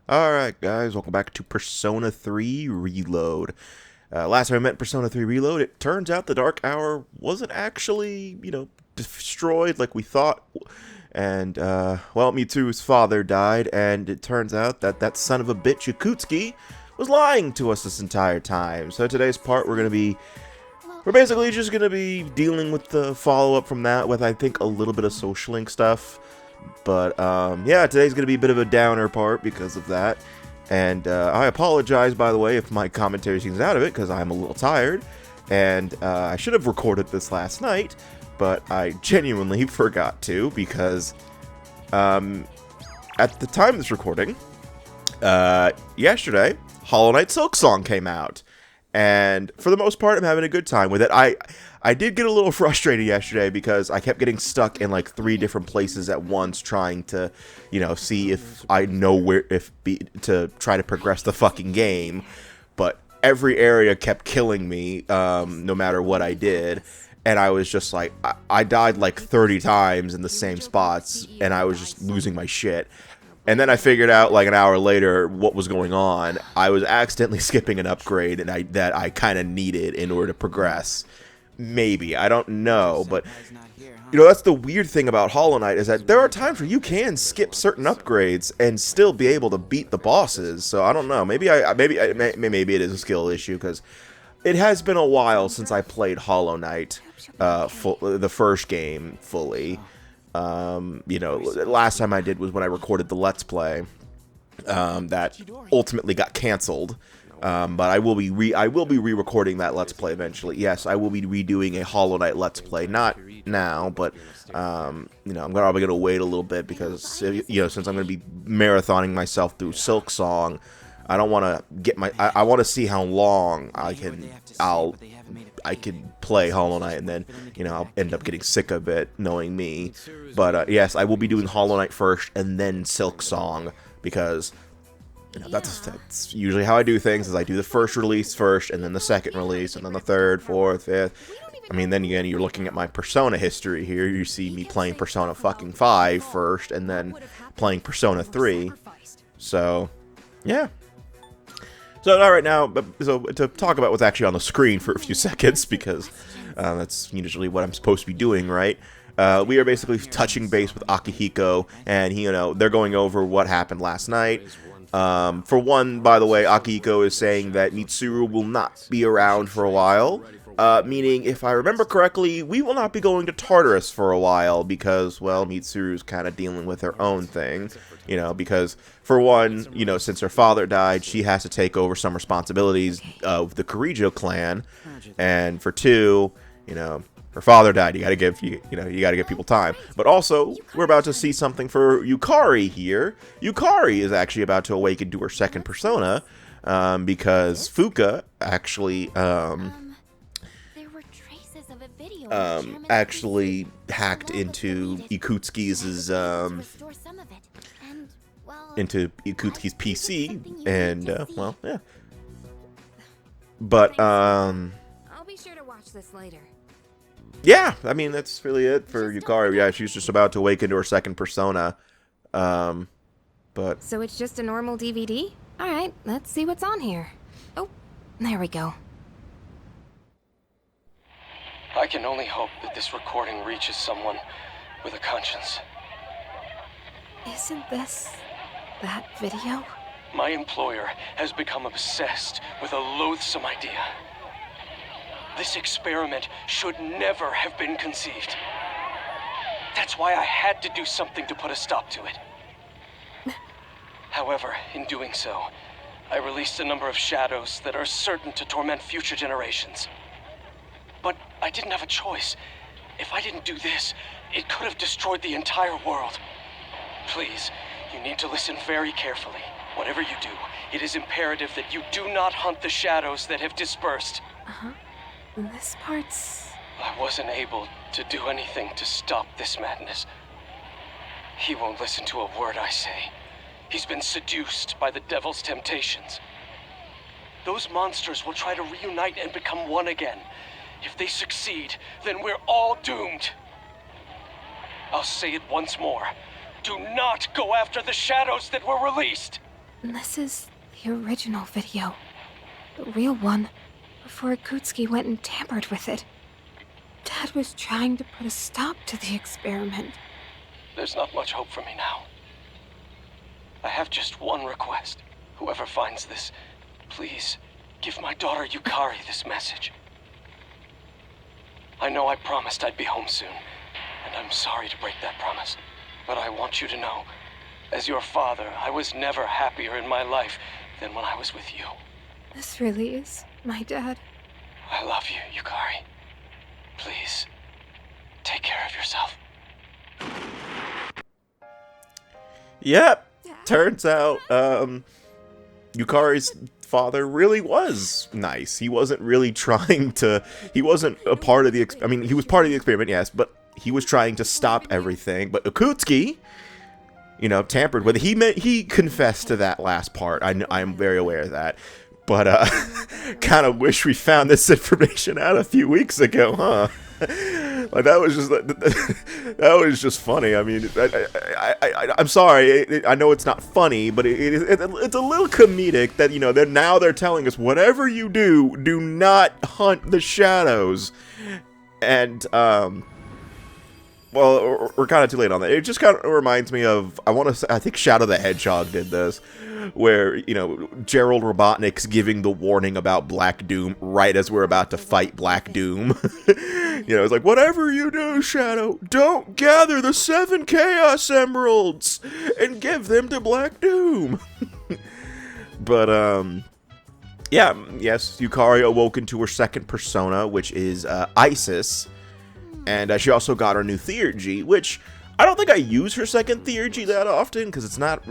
Alright guys, welcome back to Persona 3 Reload. Last time I met Persona 3 Reload, it turns out the Dark Hour wasn't actually, destroyed like we thought. And, well, Mitsuru's father died, and it turns out that that son of a bitch, Yakutsuki, was lying to us this entire time. So today's part, we're basically just gonna be dealing with the follow-up from that with, I think, a little bit of social link stuff. But, yeah, today's going to be a bit of a downer part because of that. And I apologize, by the way, if my commentary seems out of it, because I'm a little tired. And I should have recorded this last night, but I genuinely forgot to, because at the time of this recording, yesterday, Hollow Knight Silksong came out. And for the most part, I'm having a good time with it. I did get a little frustrated yesterday because I kept getting stuck in like 3 different places at once trying to, see if I know to try to progress the fucking game. But every area kept killing me, no matter what I did. And I was just like, I died like 30 times in the same spots, and I was just losing my shit. And then I figured out, like, an hour later what was going on. I was accidentally skipping an upgrade that I kind of needed in order to progress. Maybe. I don't know. But, that's the weird thing about Hollow Knight, is that there are times where you can skip certain upgrades and still be able to beat the bosses. So, I don't know. Maybe it is a skill issue, because it has been a while since I played Hollow Knight, the first game, fully. Last time I did was when I recorded the Let's Play, that ultimately got canceled. But I will be re-recording that Let's Play eventually. Yes, I will be redoing a Hollow Knight Let's Play. Not now, but, I'm probably going to wait a little bit because, since I'm going to be marathoning myself through Silksong, I don't want to get I want to see how long I can play Hollow Knight, and then, I'll end up getting sick of it, knowing me. But, yes, I will be doing Hollow Knight first, and then Silksong, because, that's usually how I do things, is I do the first release first, and then the second release, and then the third, fourth, fifth. I mean, then again, you're looking at my Persona history here. You see me playing Persona fucking 5 first, and then playing Persona 3. So, yeah. So, all right, now, to talk about what's actually on the screen for a few seconds, because that's usually what I'm supposed to be doing, right? We are basically touching base with Akihiko, and they're going over what happened last night. For one, by the way, Akihiko is saying that Mitsuru will not be around for a while, meaning, if I remember correctly, we will not be going to Tartarus for a while, because, well, Mitsuru's kind of dealing with her own thing, because, for one, since her father died, she has to take over some responsibilities of the Kirijo clan, and for two, her father died. You gotta give people time. But also, we're about to see something for Yukari here. Yukari is actually about to awaken to her second persona, because Fuka actually actually hacked into Yakutsuki's PC, and well, yeah. But I'll be sure to watch this later. Yeah, I mean, that's really it for Yukari. Yeah, she's just about to awaken to her second persona. But so it's just a normal DVD? All right, let's see what's on here. Oh, there we go. I can only hope that this recording reaches someone with a conscience. Isn't this that video? My employer has become obsessed with a loathsome idea. This experiment should never have been conceived. That's why I had to do something to put a stop to it. However, in doing so, I released a number of shadows that are certain to torment future generations. But I didn't have a choice. If I didn't do this, it could have destroyed the entire world. Please, you need to listen very carefully. Whatever you do, it is imperative that you do not hunt the shadows that have dispersed. Uh-huh. This part's... I wasn't able to do anything to stop this madness. He won't listen to a word I say. He's been seduced by the devil's temptations. Those monsters will try to reunite and become one again. If they succeed, then we're all doomed. I'll say it once more. Do not go after the shadows that were released! This is the original video. The real one, before Akutsuki went and tampered with it. Dad was trying to put a stop to the experiment. There's not much hope for me now. I have just one request. Whoever finds this, please give my daughter Yukari this message. I know I promised I'd be home soon, and I'm sorry to break that promise. But I want you to know, as your father, I was never happier in my life than when I was with you. This really is my dad. I love you, Yukari. Please, take care of yourself. Yep. Turns out, Yukari's father really was nice. He wasn't really trying to, he wasn't a part of the, I mean, he was part of the experiment, yes, but he was trying to stop everything. But Akutsuki, you know, tampered with it. He confessed to that last part. I'm very aware of that. But, kind of wish we found this information out a few weeks ago, huh? Like, that was just funny. I mean, I'm sorry. I know it's not funny, but it's a little comedic that, you know, they're telling us, whatever you do, do not hunt the shadows. And, well, we're kind of too late on that. It just kind of reminds me of, I think Shadow the Hedgehog did this, where, you know, Gerald Robotnik's giving the warning about Black Doom right as we're about to fight Black Doom. You know, it's like, whatever you do, Shadow, don't gather the 7 Chaos Emeralds and give them to Black Doom. But, yeah, yes, Yukari awoke into her second persona, which is Isis. And she also got her new theurgy, which I don't think I use her second theurgy that often because it's not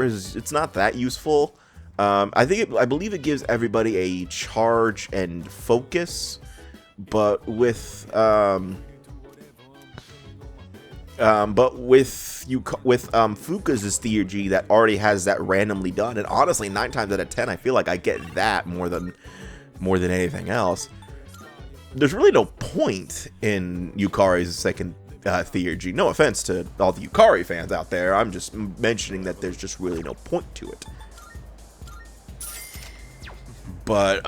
that useful. I believe it gives everybody a charge and focus, but with Fuka's theurgy that already has that randomly done, and honestly 9 times out of 10 I feel like I get that more than anything else. There's really no point in Yukari's second theurgy. No offense to all the Yukari fans out there. I'm just mentioning that there's just really no point to it. But,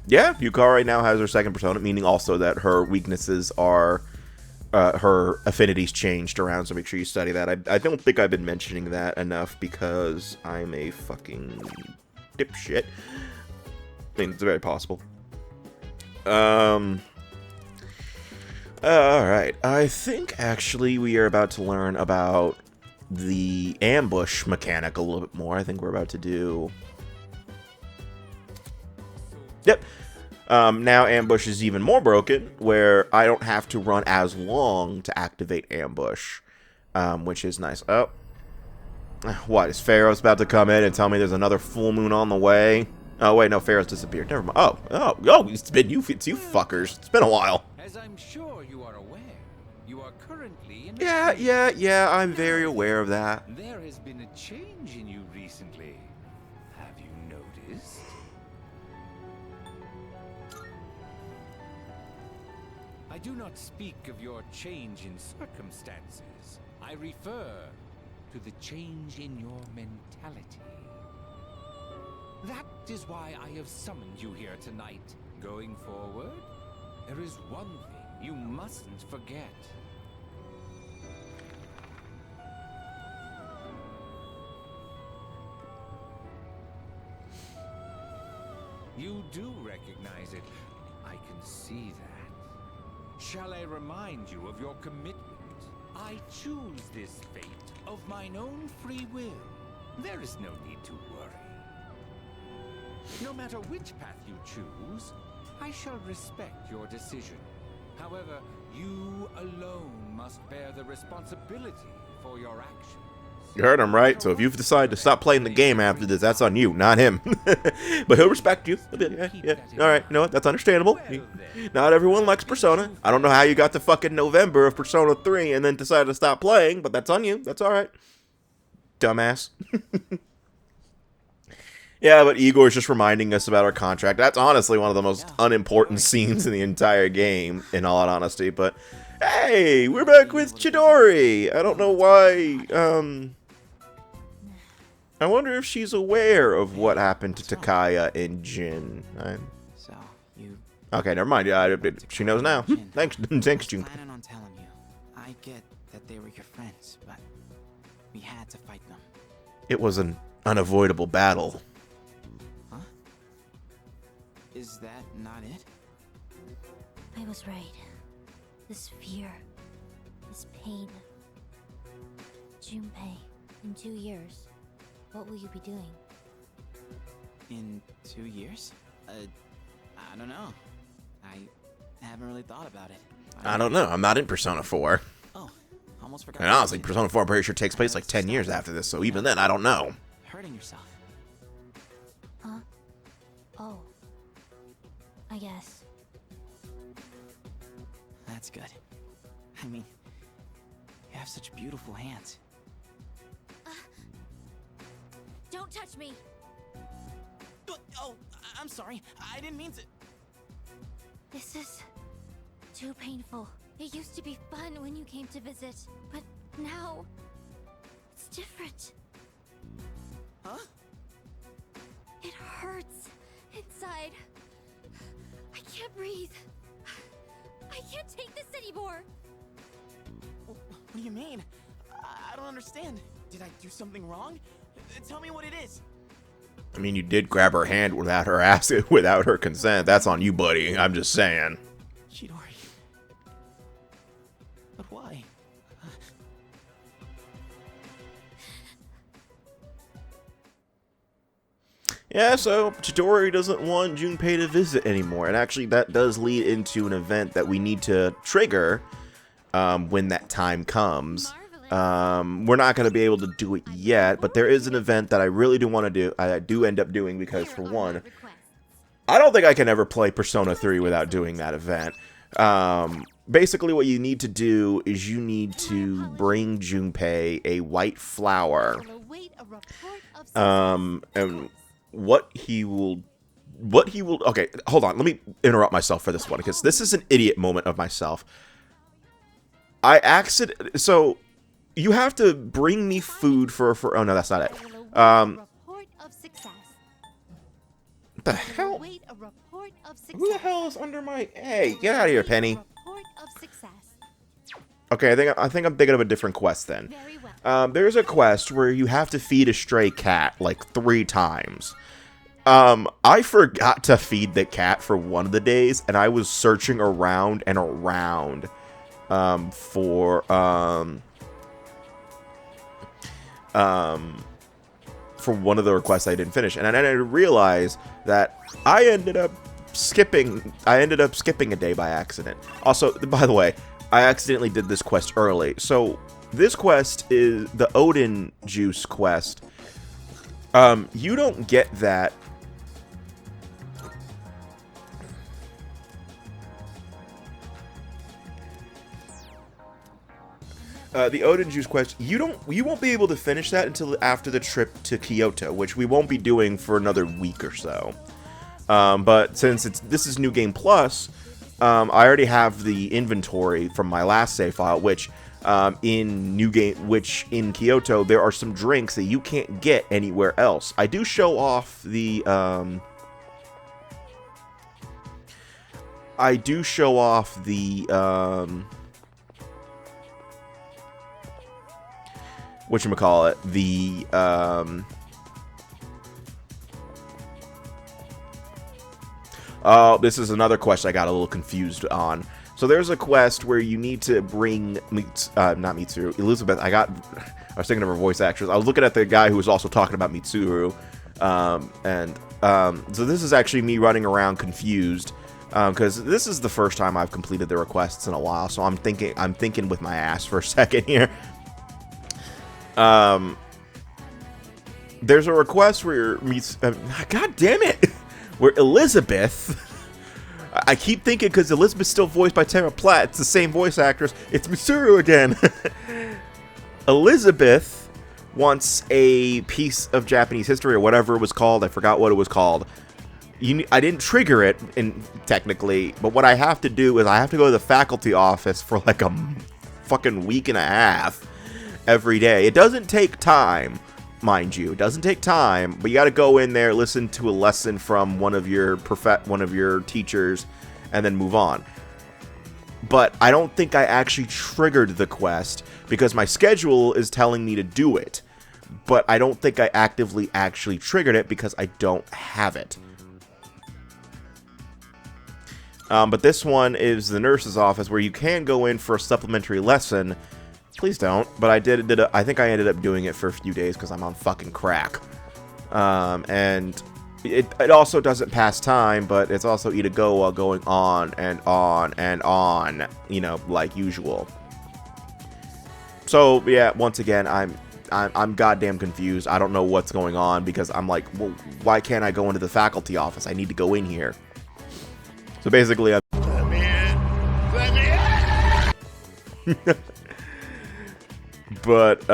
yeah, Yukari now has her second persona, meaning also that her weaknesses are, her affinities changed around, so make sure you study that. I don't think I've been mentioning that enough because I'm a fucking dipshit. I mean, it's very possible. Alright, I think actually we are about to learn about the ambush mechanic a little bit more. I think we're about to do... Yep. Now ambush is even more broken, where I don't have to run as long to activate ambush, which is nice. Oh. What, is Pharaoh's about to come in and tell me there's another full moon on the way? Oh, wait, no, Pharaoh's disappeared. Never mind. Oh, it's been you fuckers. It's been a while. As I'm sure you are aware, you are currently in Yeah, I'm very aware of that. There has been a change in you recently. Have you noticed? I do not speak of your change in circumstances. I refer to the change in your mentality. That is why I have summoned you here tonight. Going forward, there is one thing you mustn't forget. You do recognize it. I can see that. Shall I remind you of your commitment? I choose this fate of mine own free will. There is no need to worry. No matter which path you choose, I shall respect your decision. However, you alone must bear the responsibility for your actions. You heard him, right? So if you've decided to stop playing the game after this, that's on you, not him. But he'll respect you. Yeah. Alright, you know what? That's understandable. Not everyone likes Persona. I don't know how you got to fucking November of Persona 3 and then decided to stop playing, but that's on you. That's alright. Dumbass. Yeah, but Igor's just reminding us about our contract. That's honestly one of the most unimportant scenes in the entire game, in all honesty. But, hey, we're back with Chidori. I don't know why, I wonder if she's aware of what happened to Takaya and Jin. So, you... Okay, never mind. Yeah, she knows now. Thanks, thanks, Jun. Planning on telling you. I get that they were your friends, but we had to fight them. It was an unavoidable battle. Huh? Is that not it? I was right. This fear, this pain. Junpei, in 2 years, what will you be doing? In 2 years? I don't know. I haven't really thought about it. I don't know. I'm not in Persona 4. Oh, almost forgot. And honestly, Persona 4 I'm pretty sure takes place like 10 years after this, so even then, I don't know. Hurting yourself. Huh? Oh. I guess. That's good. I mean, you have such beautiful hands. Don't touch me! Oh, I'm sorry. I didn't mean to. This is too painful. It used to be fun when you came to visit, but now it's different. Huh? It hurts inside. I can't breathe. I can't take this anymore. What do you mean? I don't understand. Did I do something wrong? Tell me what it is. I mean, you did grab her hand without her without her consent. That's on you, buddy. I'm just saying. Chidori. But why? Yeah, so Chidori doesn't want Junpei to visit anymore. And actually, that does lead into an event that we need to trigger when that time comes. We're not going to be able to do it yet, but there is an event that I really do want to do. I do end up doing because, for one, I don't think I can ever play Persona 3 without doing that event. Basically, what you need to do is you need to bring Junpei a white flower. And what he will... Okay, hold on. Let me interrupt myself for this one, because this is an idiot moment of myself. So... You have to bring me food for oh no, that's not it. What the hell? Who the hell is under my... Hey, get out of here, Penny. Okay, I think I'm thinking of a different quest then. There's a quest where you have to feed a stray cat like 3 times. I forgot to feed the cat for one of the days, and I was searching around and around for one of the requests I didn't finish, and then I realized that I ended up skipping a day by accident. Also, by the way, I accidentally did this quest early. So this quest is the Odin juice quest. You don't get that. The Odin Juice quest, you won't be able to finish that until after the trip to Kyoto, which we won't be doing for another week or so. But since this is New Game Plus, I already have the inventory from my last save file, which in Kyoto there are some drinks that you can't get anywhere else. I do show off the whatchamacallit, oh, this is another quest I got a little confused on. So there's a quest where you need to bring not Mitsuru, Elizabeth. I was thinking of her voice actress. I was looking at the guy who was also talking about Mitsuru. So this is actually me running around confused. Because this is the first time I've completed the requests in a while, so I'm thinking with my ass for a second here. There's a request where God damn it, where Elizabeth. I keep thinking because Elizabeth's still voiced by Tara Platt. It's the same voice actress. It's Mitsuru again. Elizabeth wants a piece of Japanese history or whatever it was called. I forgot what it was called. I didn't trigger it, technically, but what I have to do is I have to go to the faculty office for like a fucking week and a half every day. It doesn't take time, mind you. It doesn't take time, but you got to go in there, listen to a lesson from one of your teachers, and then move on. But I don't think I actually triggered the quest because my schedule is telling me to do it. But I don't think I actively actually triggered it because I don't have it. But this one is the nurse's office where you can go in for a supplementary lesson. Please don't. But I I think I ended up doing it for a few days because I'm on fucking crack. And it also doesn't pass time, but it's also eat a go while going on and on and on, you know, like usual. So yeah, once again, I'm goddamn confused. I don't know what's going on because I'm like, well, why can't I go into the faculty office? I need to go in here. So basically, I'm Let me in. Let me in. but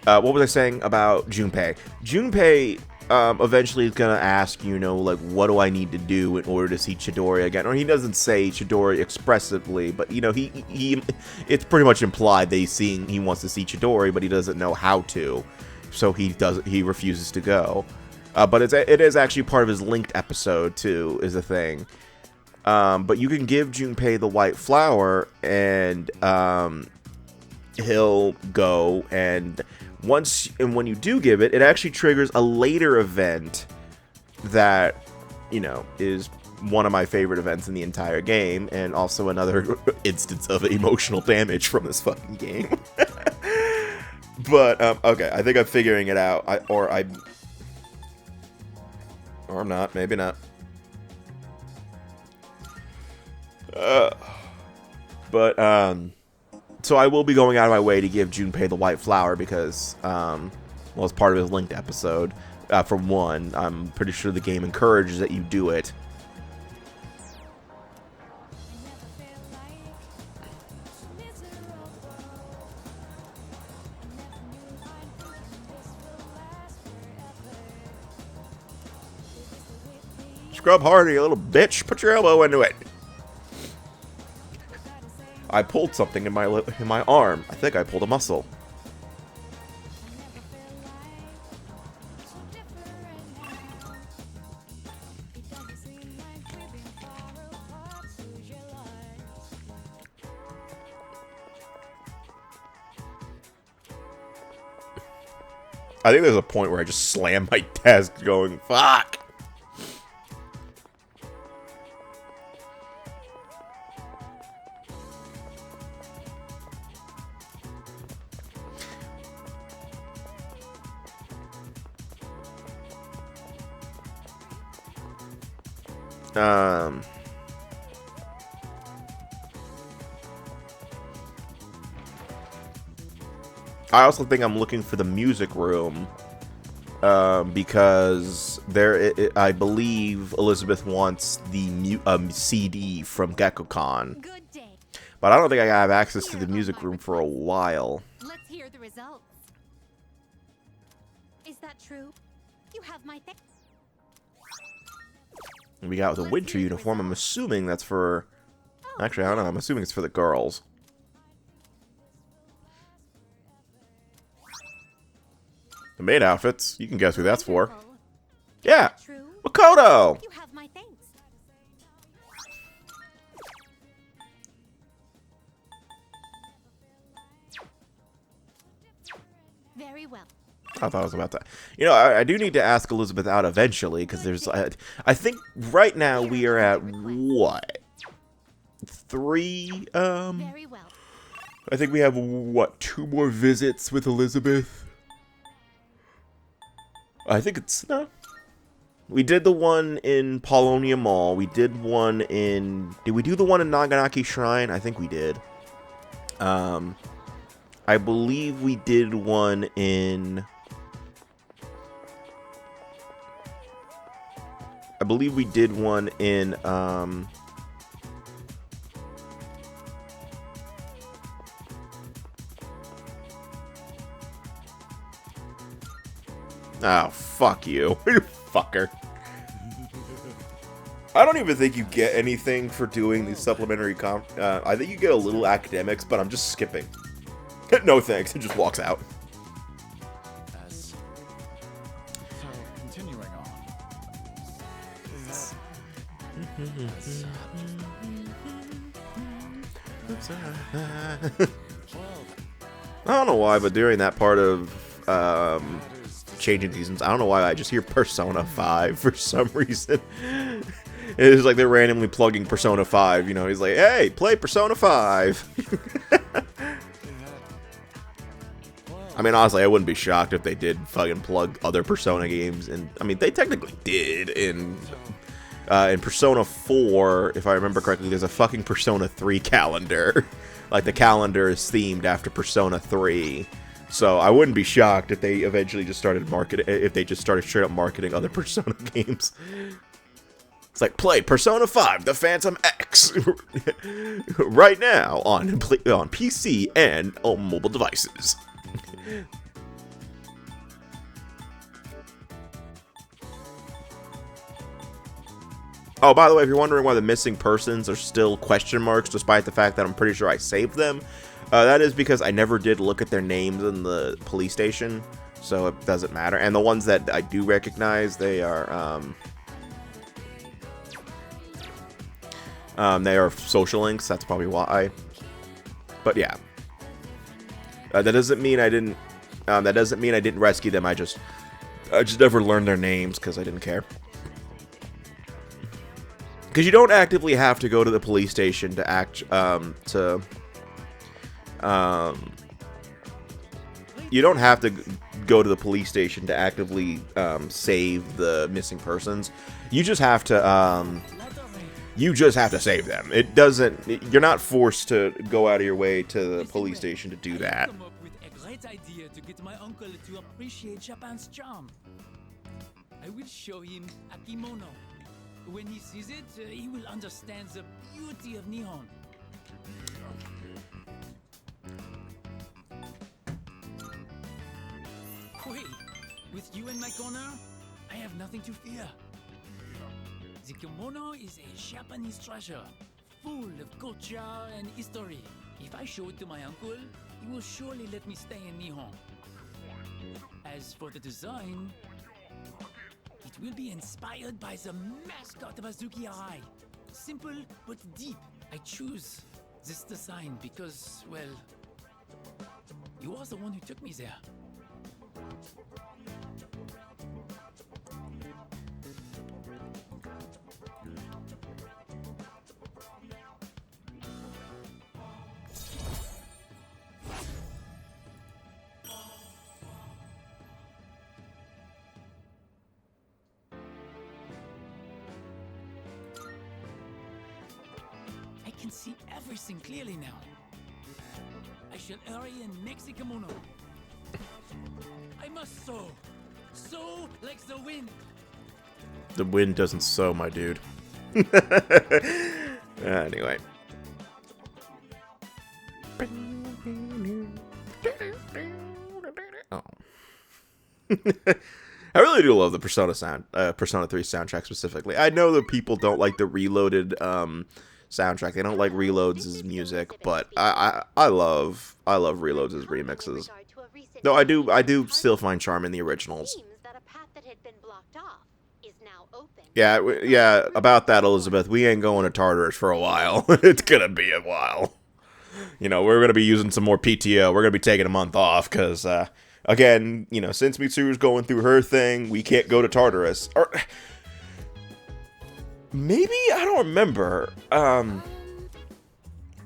what was I saying about Junpei? Junpei eventually is gonna ask, you know, like, what do I need to do in order to see Chidori again? Or he doesn't say Chidori expressively, but you know, he it's pretty much implied that he wants to see Chidori, but he doesn't know how to, so he refuses to go. But it is actually part of his linked episode too, is the thing. But you can give Junpei the white flower, and he'll go, and when you do give it, it actually triggers a later event that, you know, is one of my favorite events in the entire game, and also another instance of emotional damage from this fucking game. But okay, I think I'm figuring it out. Or I'm not. Maybe not. So I will be going out of my way to give Junpei the white flower because, well, it's part of his linked episode. For one, I'm pretty sure the game encourages that you do it. Scrub harder, you little bitch. Put your elbow into it. I pulled something in my arm. I think I pulled a muscle. I think there's a point where I just slam my desk going, fuck! I also think I'm looking for the music room, because I believe Elizabeth wants the CD from GeckoCon, Good day. but I don't think I have access to the music room for a while. Let's hear the results. Is that true? You have my thanks. We got the winter uniform. I'm assuming that's for... Actually, I don't know. I'm assuming it's for the girls. The maid outfits. You can guess who that's for. Yeah! True? Makoto! You have my thanks. Very well. I thought it was about that. You know, I do need to ask Elizabeth out eventually, because there's... I think right now we are at, what? 3? Very well. I think we have, what, 2 more visits with Elizabeth? I think it's... No. We did the one in Paulownia Mall. We did one in... Did we do the one in Naganaki Shrine? I think we did. I believe we did one in... I believe we did one in... Oh, fuck you. You fucker. I don't even think you get anything for doing these supplementary I think you get a little academics, but I'm just skipping. No thanks, it just walks out. So, continuing on. I don't know why, but during that part of changing seasons, I don't know why I just hear Persona 5 for some reason. It's like they're randomly plugging Persona 5, you know, he's like, hey, play Persona 5. I mean, honestly, I wouldn't be shocked if they did fucking plug other Persona games, and I mean, they technically did in Persona 4, if I remember correctly, there's a fucking Persona 3 calendar. Like, the calendar is themed after Persona 3. So, I wouldn't be shocked if they eventually just started straight up marketing other Persona games. It's like, play Persona 5, The Phantom X, right now on PC and on mobile devices. Oh, by the way, if you're wondering why the missing persons are still question marks, despite the fact that I'm pretty sure I saved them, that is because I never did look at their names in the police station, so it doesn't matter. And the ones that I do recognize, they are social links. That's probably why. But yeah, that doesn't mean I didn't. That doesn't mean I didn't rescue them. I just never learned their names because I didn't care. Because you don't actively have to go to the police station to you don't have to go to the police station to actively save the missing persons. You just have to save them. It doesn't. You're not forced to go out of your way to the police station to do that. Come up with a great idea to get my uncle to appreciate Japan's charm. I will show him a kimono. When he sees it, he will understand the beauty of Nihon. Wait, with you in my corner, I have nothing to fear. The kimono is a Japanese treasure, full of culture and history. If I show it to my uncle, he will surely let me stay in Nihon. As for the design, it will be inspired by the mascot of Azuki Arai. Simple but deep. I choose this design because, well, you are the one who took me there. I can see everything clearly now. I shall hurry and make the kimono. I must sew. Sew like the wind. The wind doesn't sew, my dude. Anyway. Oh. I really do love the Persona 3 soundtrack specifically. I know that people don't like the Reloaded soundtrack. They don't like Reloads' music, but I love Reloads' remixes. No, I do still find charm in the originals. Yeah, about that, Elizabeth. We ain't going to Tartarus for a while. It's gonna be a while. You know, we're gonna be using some more PTO. We're gonna be taking a month off because, again, you know, since Mitsuru's going through her thing, we can't go to Tartarus. Or maybe, I don't remember.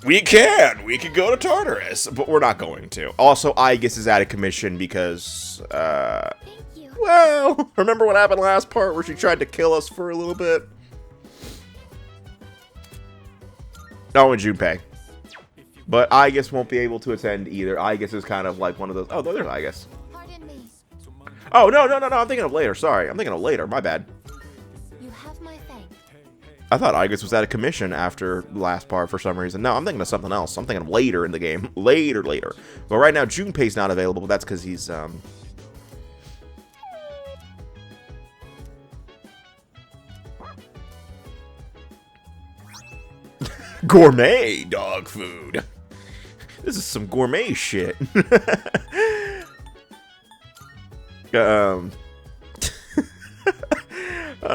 We could go to Tartarus, but we're not going to. Also, Aigis is out of commission because, well, remember what happened last part where she tried to kill us for a little bit? Oh, and Junpei. But Aigis won't be able to attend either. Aigis is kind of like one of those. Oh, there's Aigis. Oh, no. I'm thinking of later. Sorry. I'm thinking of later. My bad. You have my thanks. I thought Aigis was out of commission after the last part for some reason. No, I'm thinking of something else. I'm thinking of later in the game. Later. But right now, Junpei's not available, but that's because he's, Gourmet dog food. This is some gourmet shit. I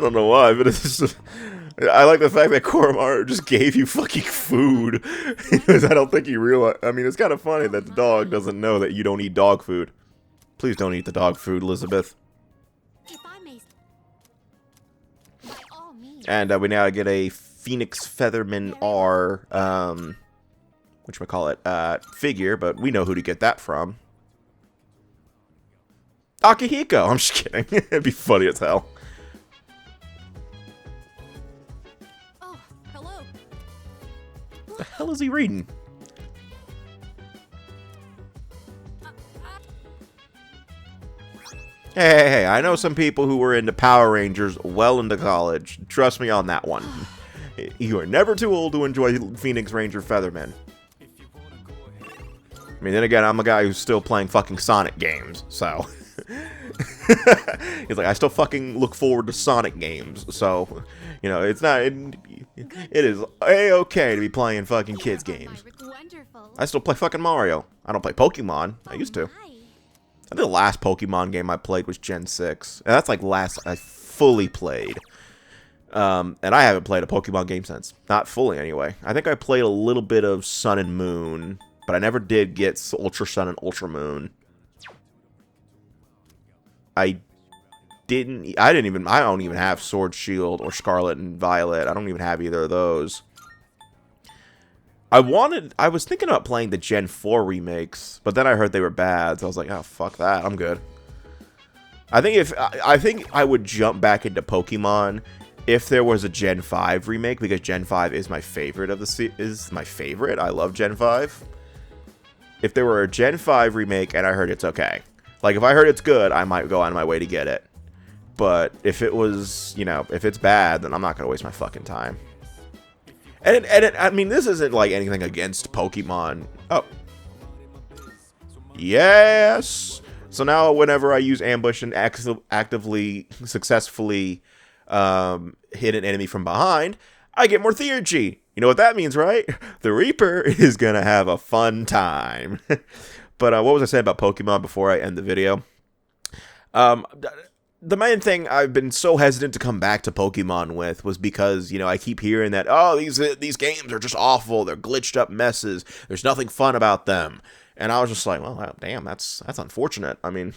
don't know why, but it's just, I like the fact that Koromaru just gave you fucking food. Because I don't think you realize. I mean, it's kind of funny that the dog doesn't know that you don't eat dog food. Please don't eat the dog food, Elizabeth. And we now get a Phoenix Featherman R, whatchamacallit, figure, but we know who to get that from. Akihiko! I'm just kidding. It'd be funny as hell. Oh, hello. What the hell is he reading? Hey, I know some people who were into Power Rangers well into college. Trust me on that one. You are never too old to enjoy Phoenix Ranger Featherman. I mean, then again, I'm a guy who's still playing fucking Sonic games, so... He's like, I still fucking look forward to Sonic games, so... You know, it's not... It is A-okay to be playing fucking kids games. I still play fucking Mario. I don't play Pokemon. I used to. I think the last Pokemon game I played was Gen 6. And that's like last I fully played. And I haven't played a Pokemon game since. Not fully, anyway. I think I played a little bit of Sun and Moon. But I never did get Ultra Sun and Ultra Moon. I don't even have Sword Shield or Scarlet and Violet. I don't even have either of those. I was thinking about playing the Gen 4 remakes, but then I heard they were bad, so I was like, oh, fuck that, I'm good. I think I would jump back into Pokemon if there was a Gen 5 remake, because Gen 5 is my favorite of the I love Gen 5. If there were a Gen 5 remake and I heard it's okay. Like, if I heard it's good, I might go on my way to get it. But if it was, you know, if it's bad, then I'm not going to waste my fucking time. I mean, this isn't like anything against Pokemon. Oh. Yes! So now whenever I use ambush and actively, successfully hit an enemy from behind, I get more theurgy. You know what that means, right? The Reaper is going to have a fun time. But what was I saying about Pokemon before I end the video? The main thing I've been so hesitant to come back to Pokemon with was because, you know, I keep hearing that, oh, these games are just awful. They're glitched up messes. There's nothing fun about them. And I was just like, well, damn, that's unfortunate. I mean,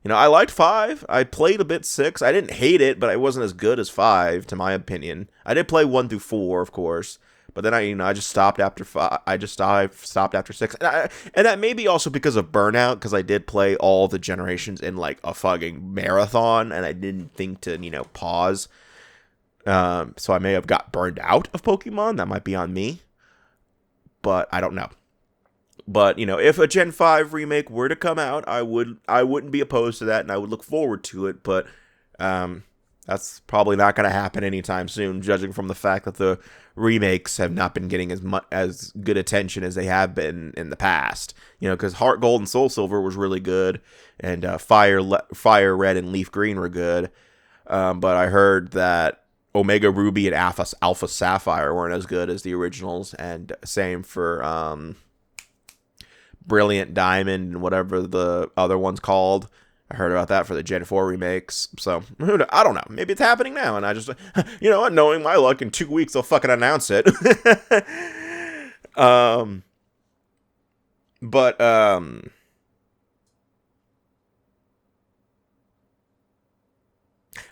you know, I liked 5. I played a bit 6. I didn't hate it, but it wasn't as good as 5, to my opinion. I did play 1 through 4, of course. But then I just stopped after 5. I just stopped after 6. And that may be also because of burnout, because I did play all the generations in like a fucking marathon, and I didn't think to, you know, pause. So I may have got burned out of Pokemon. That might be on me. But I don't know. But, you know, if a Gen 5 remake were to come out, I wouldn't be opposed to that, and I would look forward to it. But that's probably not going to happen anytime soon, judging from the fact that the remakes have not been getting as good attention as they have been in the past. You know, because Heart Gold and Soul Silver was really good, and Fire Red and Leaf Green were good. But I heard that Omega Ruby and Alpha Sapphire weren't as good as the originals, and same for Brilliant Diamond and whatever the other one's called. I heard about that for the Gen 4 remakes, so I don't know. Maybe it's happening now, and I just, you know what, knowing my luck, in 2 weeks they'll fucking announce it.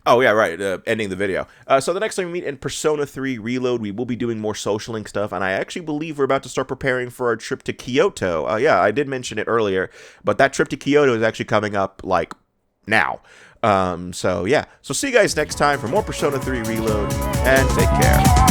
Oh, yeah, right, ending the video. So the next time we meet in Persona 3 Reload, we will be doing more Social Link stuff, and I actually believe we're about to start preparing for our trip to Kyoto. Yeah, I did mention it earlier, but that trip to Kyoto is actually coming up, like, now. So, yeah. So see you guys next time for more Persona 3 Reload, and take care.